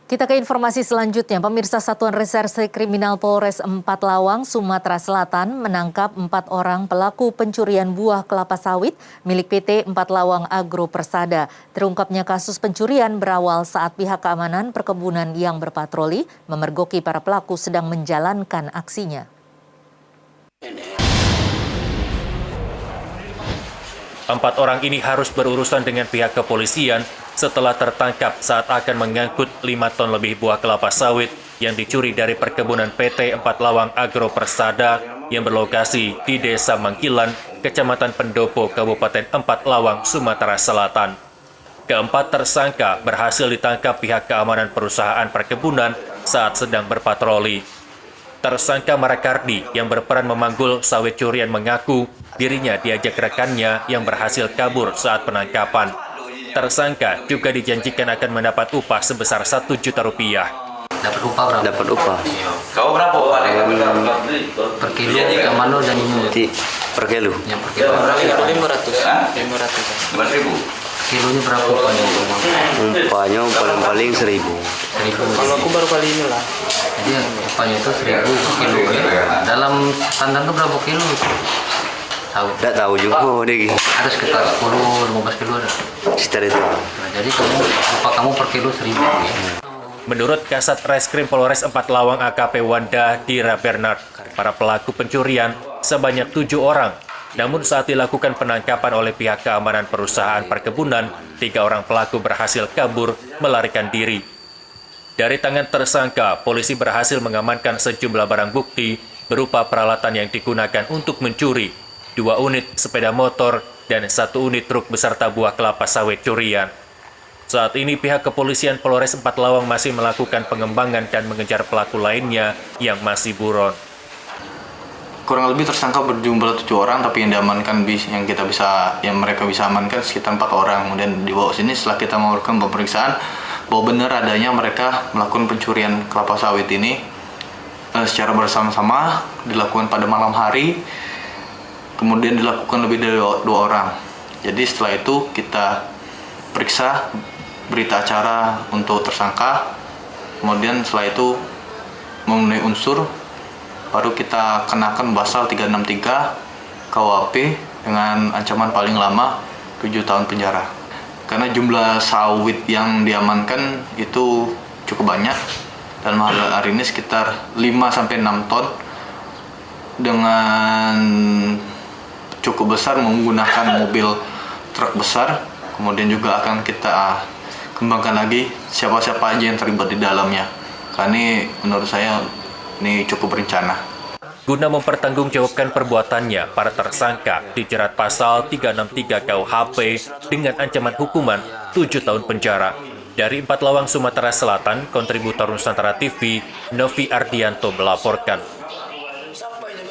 Kita ke informasi selanjutnya. Pemirsa Satuan Reserse Kriminal Polres Empat Lawang, Sumatera Selatan menangkap 4 orang pelaku pencurian buah kelapa sawit milik PT Empat Lawang Agro Persada. Terungkapnya kasus pencurian berawal saat pihak keamanan perkebunan yang berpatroli memergoki para pelaku sedang menjalankan aksinya. 4 orang ini harus berurusan dengan pihak kepolisian setelah tertangkap saat akan mengangkut 5 ton lebih buah kelapa sawit yang dicuri dari perkebunan PT Empat Lawang Agro Persada yang berlokasi di Desa Mangkilan, Kecamatan Pendopo, Kabupaten Empat Lawang, Sumatera Selatan. Keempat tersangka berhasil ditangkap pihak keamanan perusahaan perkebunan saat sedang berpatroli. Tersangka Marakardi yang berperan memanggul sawit curian mengaku dirinya diajak rekannya yang berhasil kabur saat penangkapan. Tersangka juga dijanjikan akan mendapat upah sebesar 1 juta rupiah. Dapat upah berapa? Dapat upah. Kau berapa upah? Per kilo ikan mano dan ini. Per kilo. Yang per kilo berapa? 500. 5.000. Kilonya berapa upahnya? Upahnya paling 1.000. 1.000. Kalau aku baru kali ini lah. Jadi upahnya itu 1.000 per kilo ya. Dalam standar itu berapa kilo? Tahu? Tidak tahu juga deh. Ada sekitar 10-15 kilo ada. Sekitar itu. Nah, jadi upah kamu per kilo 1.000 ya. Menurut Kasat Reskrim Polres Empat Lawang AKP Wanda Dira Bernard, para pelaku pencurian sebanyak 7 orang. Namun saat dilakukan penangkapan oleh pihak keamanan perusahaan perkebunan, 3 orang pelaku berhasil kabur melarikan diri. Dari tangan tersangka, polisi berhasil mengamankan sejumlah barang bukti berupa peralatan yang digunakan untuk mencuri, 2 unit sepeda motor, dan 1 unit truk beserta buah kelapa sawit curian. Saat ini pihak kepolisian Polres Empat Lawang masih melakukan pengembangan dan mengejar pelaku lainnya yang masih buron. Kurang lebih tersangka berjumlah 7 orang, tapi yang diamankan yang mereka bisa amankan sekitar 4 orang. Kemudian dibawa sini setelah kita melakukan pemeriksaan bahwa benar adanya mereka melakukan pencurian kelapa sawit ini secara bersama-sama, dilakukan pada malam hari, kemudian dilakukan lebih dari 2 orang. Jadi setelah itu kita periksa berita acara untuk tersangka, kemudian setelah itu memenuhi unsur, baru kita kenakan pasal 363 KUHP dengan ancaman paling lama 7 tahun penjara. Karena jumlah sawit yang diamankan itu cukup banyak, dan hari ini sekitar 5-6 ton dengan cukup besar menggunakan mobil truk besar. Kemudian juga akan kita kembangkan lagi siapa-siapa aja yang terlibat di dalamnya. Karena ini menurut saya ini cukup berencana. Guna mempertanggungjawabkan perbuatannya, para tersangka dijerat pasal 363 KUHP dengan ancaman hukuman 7 tahun penjara. Dari Empat Lawang, Sumatera Selatan, kontributor Nusantara TV, Novi Ardianto melaporkan.